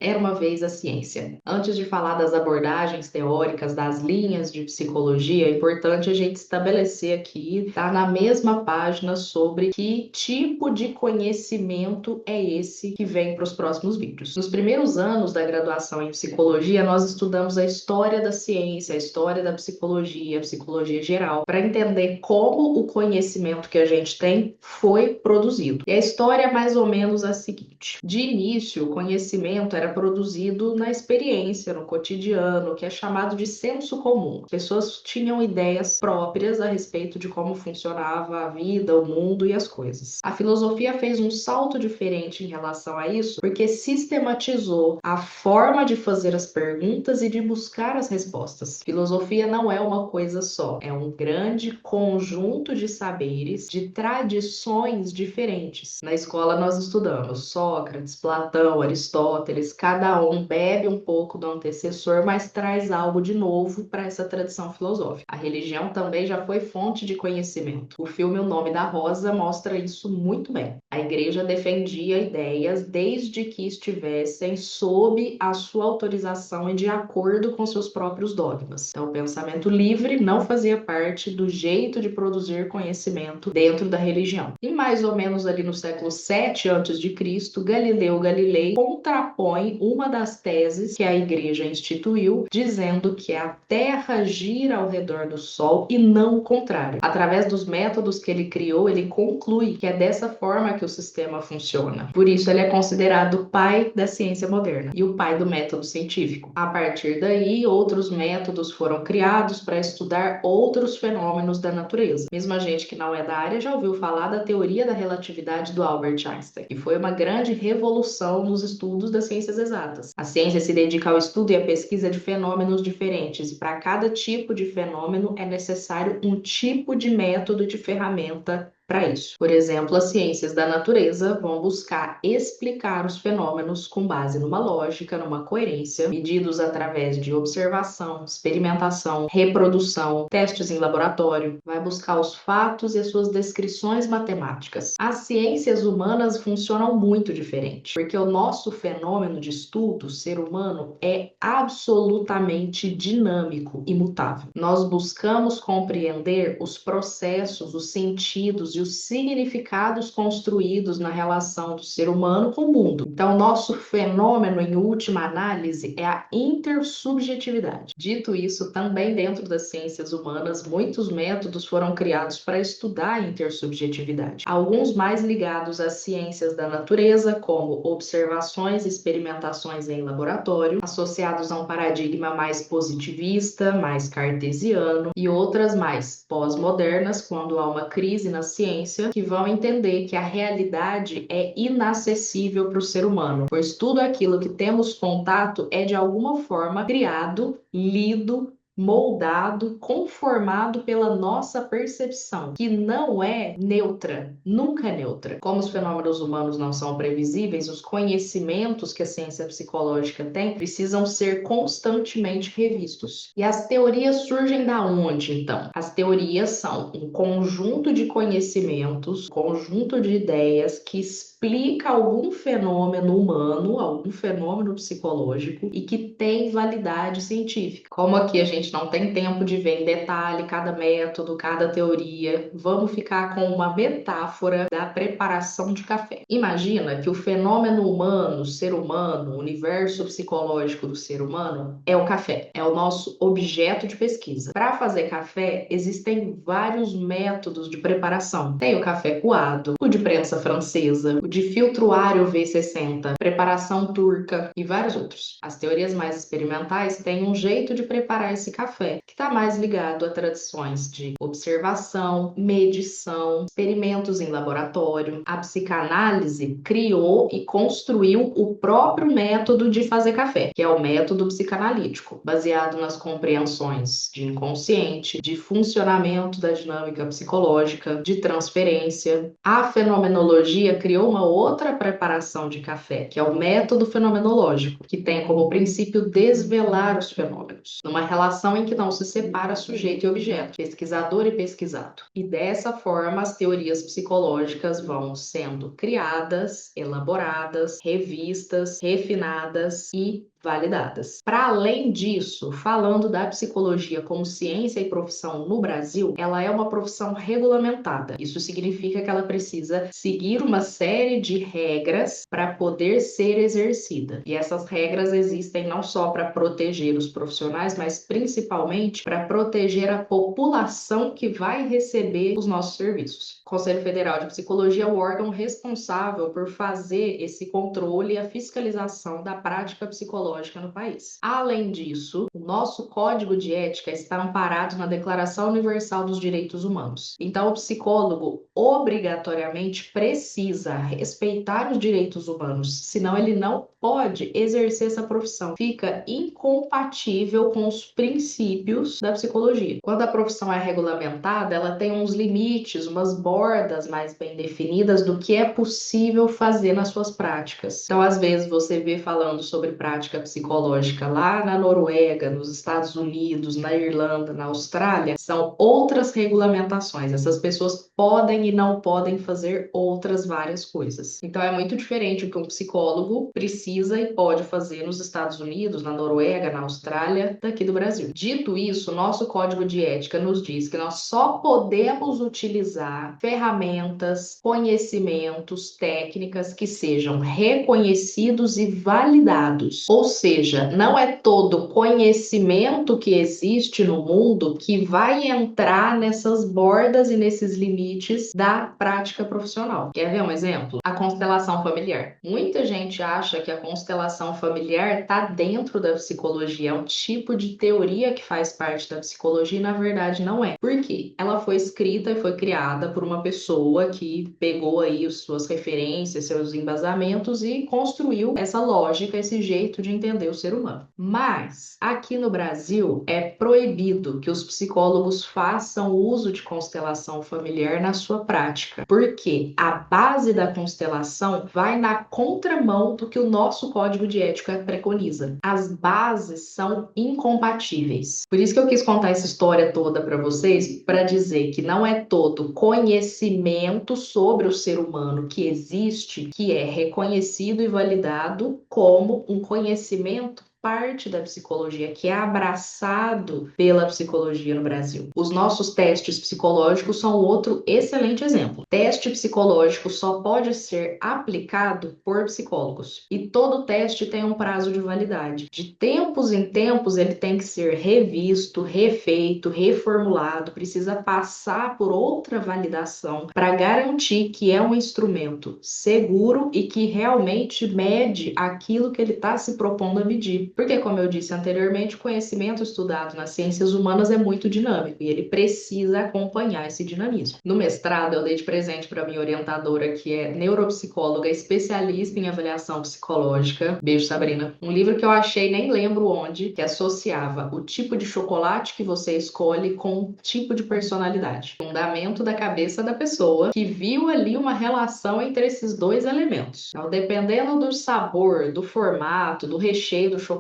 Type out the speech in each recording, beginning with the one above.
Era uma vez a ciência. Antes de falar das abordagens teóricas, das linhas de psicologia, é importante a gente estabelecer aqui, tá na mesma página, sobre que tipo de conhecimento é esse que vem para os próximos vídeos. Nos primeiros anos da graduação em psicologia, nós estudamos a história da ciência, a história da psicologia, a psicologia geral, para entender como o conhecimento que a gente tem foi produzido. E a história é mais ou menos a seguinte: de início, o conhecimento era produzido na experiência, no cotidiano, que é chamado de senso comum. As pessoas tinham ideias próprias a respeito de como funcionava a vida, o mundo e as coisas. A filosofia fez um salto diferente em relação a isso, porque sistematizou a forma de fazer as perguntas e de buscar as respostas. Filosofia não é uma coisa só, é um grande conjunto de saberes, de tradições diferentes. Na escola nós estudamos Sócrates, Platão, Aristóteles, cada um bebe um pouco do antecessor, mas traz algo de novo para essa tradição filosófica. A religião também já foi fonte de conhecimento. O filme O Nome da Rosa mostra isso muito bem. A igreja defendia ideias desde que estivessem sob a sua autorização e de acordo com seus próprios dogmas. Então, o pensamento livre não fazia parte do jeito de produzir conhecimento dentro da religião. E mais ou menos ali no século 7 a.C., Galileu Galilei contrapõe uma das teses que a igreja instituiu, dizendo que a Terra gira ao redor do Sol e não o contrário. Através dos métodos que ele criou, ele conclui que é dessa forma que o sistema funciona. Por isso, ele é considerado o pai da ciência moderna e o pai do método científico. A partir daí, outros métodos foram criados para estudar outros fenômenos da natureza. Mesmo a gente que não é da área já ouviu falar da teoria da relatividade do Albert Einstein, que foi uma grande revolução nos estudos das ciências exatas. A ciência se dedica ao estudo e à pesquisa de fenômenos diferentes, e para cada tipo de fenômeno é necessário um tipo de método, de ferramenta para isso. Por exemplo, as ciências da natureza vão buscar explicar os fenômenos com base numa lógica, numa coerência, medidos através de observação, experimentação, reprodução, testes em laboratório, vai buscar os fatos e as suas descrições matemáticas. As ciências humanas funcionam muito diferente, porque o nosso fenômeno de estudo, o ser humano, é absolutamente dinâmico e mutável. Nós buscamos compreender os processos, os sentidos e os significados construídos na relação do ser humano com o mundo. Então, nosso fenômeno, em última análise, é a intersubjetividade. Dito isso, também dentro das ciências humanas, muitos métodos foram criados para estudar a intersubjetividade. Alguns mais ligados às ciências da natureza, como observações e experimentações em laboratório, associados a um paradigma mais positivista, mais cartesiano, e outras mais pós-modernas, quando há uma crise na ciência, que vão entender que a realidade é inacessível para o ser humano, pois tudo aquilo que temos contato é de alguma forma criado, lido, moldado, conformado pela nossa percepção, que não é neutra, nunca é neutra. Como os fenômenos humanos não são previsíveis, os conhecimentos que a ciência psicológica tem precisam ser constantemente revistos. E as teorias surgem da onde, então? As teorias são um conjunto de conhecimentos, conjunto de ideias que explica algum fenômeno humano, algum fenômeno psicológico e que tem validade científica. Como aqui a gente não tem tempo de ver em detalhe cada método, cada teoria, vamos ficar com uma metáfora da preparação de café. Imagina que o fenômeno humano, o ser humano, o universo psicológico do ser humano é o café, é o nosso objeto de pesquisa. Para fazer café, existem vários métodos de preparação. Tem o café coado, o de prensa francesa, o de filtro Ario V60, preparação turca e vários outros. As teorias mais experimentais têm um jeito de preparar esse café, que está mais ligado a tradições de observação, medição, experimentos em laboratório. A psicanálise criou e construiu o próprio método de fazer café, que é o método psicanalítico, baseado nas compreensões de inconsciente, de funcionamento da dinâmica psicológica, de transferência. A fenomenologia criou uma outra preparação de café, que é o método fenomenológico, que tem como princípio desvelar os fenômenos, numa relação relação em que não se separa sujeito e objeto, pesquisador e pesquisado. E dessa forma, as teorias psicológicas vão sendo criadas, elaboradas, revistas, refinadas e validadas. Para além disso, falando da psicologia como ciência e profissão no Brasil, ela é uma profissão regulamentada. Isso significa que ela precisa seguir uma série de regras para poder ser exercida. E essas regras existem não só para proteger os profissionais, mas principalmente para proteger a população que vai receber os nossos serviços. O Conselho Federal de Psicologia é o órgão responsável por fazer esse controle e a fiscalização da prática psicológica no país. Além disso, o nosso Código de Ética está amparado na Declaração Universal dos Direitos Humanos. Então, o psicólogo obrigatoriamente precisa respeitar os direitos humanos, senão ele não pode exercer essa profissão. Fica incompatível com os princípios da psicologia. Quando a profissão é regulamentada, ela tem uns limites, umas bordas mais bem definidas do que é possível fazer nas suas práticas. Então, às vezes, você vê falando sobre prática psicológica lá na Noruega, nos Estados Unidos, na Irlanda, na Austrália, são outras regulamentações. Essas pessoas podem e não podem fazer outras várias coisas. Então, é muito diferente o que um psicólogo precisa e pode fazer nos Estados Unidos, na Noruega, na Austrália, daqui do Brasil. Dito isso, nosso Código de Ética nos diz que nós só podemos utilizar ferramentas, conhecimentos, técnicas que sejam reconhecidos e validados. Ou seja, não é todo conhecimento que existe no mundo que vai entrar nessas bordas e nesses limites da prática profissional. Quer ver um exemplo? A constelação familiar. Muita gente acha que a constelação familiar está dentro da psicologia, é um tipo de teoria que faz parte da psicologia e na verdade não é. Por quê? Ela foi escrita e foi criada por uma pessoa que pegou aí as suas referências, seus embasamentos e construiu essa lógica, esse jeito de entender o ser humano. Mas aqui no Brasil é proibido que os psicólogos façam uso de constelação familiar na sua prática, porque a base da constelação vai na contramão do que o nosso Código de Ética preconiza. As bases são incompatíveis. Por isso que eu quis contar essa história toda para vocês, para dizer que não é todo conhecimento sobre o ser humano que existe que é reconhecido e validado como um conhecimento parte da psicologia, que é abraçado pela psicologia no Brasil. Os nossos testes psicológicos são outro excelente exemplo. Teste psicológico só pode ser aplicado por psicólogos e todo teste tem um prazo de validade. De tempos em tempos ele tem que ser revisto, refeito, reformulado, precisa passar por outra validação para garantir que é um instrumento seguro e que realmente mede aquilo que ele está se propondo a medir. Porque, como eu disse anteriormente, o conhecimento estudado nas ciências humanas é muito dinâmico e ele precisa acompanhar esse dinamismo. No mestrado, eu dei de presente para minha orientadora, que é neuropsicóloga, especialista em avaliação psicológica. Beijo, Sabrina. Um livro que eu achei, nem lembro onde, que associava o tipo de chocolate que você escolhe com o tipo de personalidade. Fundamento da cabeça da pessoa que viu ali uma relação entre esses dois elementos. Então, dependendo do sabor, do formato, do recheio do chocolate,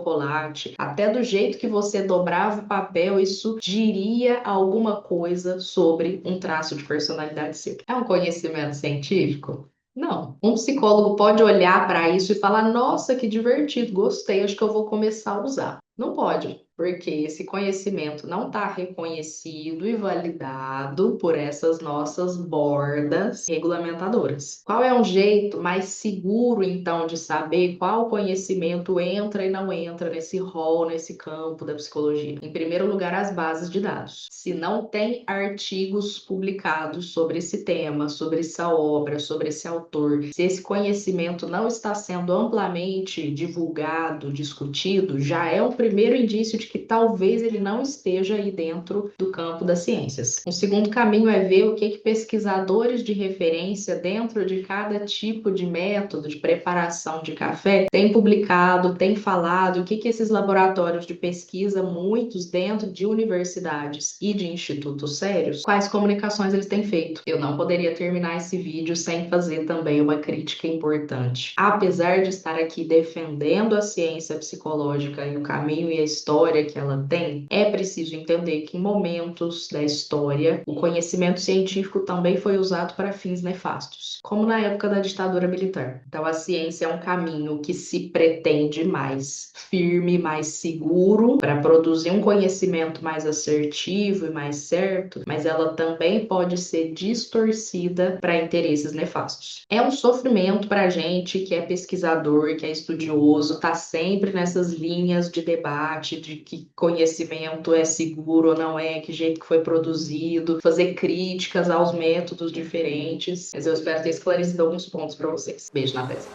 até do jeito que você dobrava o papel, isso diria alguma coisa sobre um traço de personalidade seu. É um conhecimento científico? Não. Um psicólogo pode olhar para isso e falar: nossa, que divertido, gostei, acho que eu vou começar a usar. Não pode, porque esse conhecimento não está reconhecido e validado por essas nossas bordas regulamentadoras. Qual é um jeito mais seguro, então, de saber qual conhecimento entra e não entra nesse rol, nesse campo da psicologia? Em primeiro lugar, as bases de dados. Se não tem artigos publicados sobre esse tema, sobre essa obra, sobre esse autor, se esse conhecimento não está sendo amplamente divulgado, discutido, já é o primeiro indício de que talvez ele não esteja aí dentro do campo das ciências. Um segundo caminho é ver o que pesquisadores de referência dentro de cada tipo de método de preparação de café têm publicado, têm falado, o que esses laboratórios de pesquisa, muitos dentro de universidades e de institutos sérios, quais comunicações eles têm feito. Eu não poderia terminar esse vídeo sem fazer também uma crítica importante. Apesar de estar aqui defendendo a ciência psicológica e o caminho tamanho e a história que ela tem, é preciso entender que em momentos da história o conhecimento científico também foi usado para fins nefastos, como na época da ditadura militar. Então, a ciência é um caminho que se pretende mais firme, mais seguro, para produzir um conhecimento mais assertivo e mais certo, mas ela também pode ser distorcida para interesses nefastos. É um sofrimento para a gente que é pesquisador, que é estudioso, tá sempre nessas linhas de debate de que conhecimento é seguro ou não é, que jeito que foi produzido, fazer críticas aos métodos diferentes. Mas eu espero ter esclarecido alguns pontos para vocês. Beijo na testa.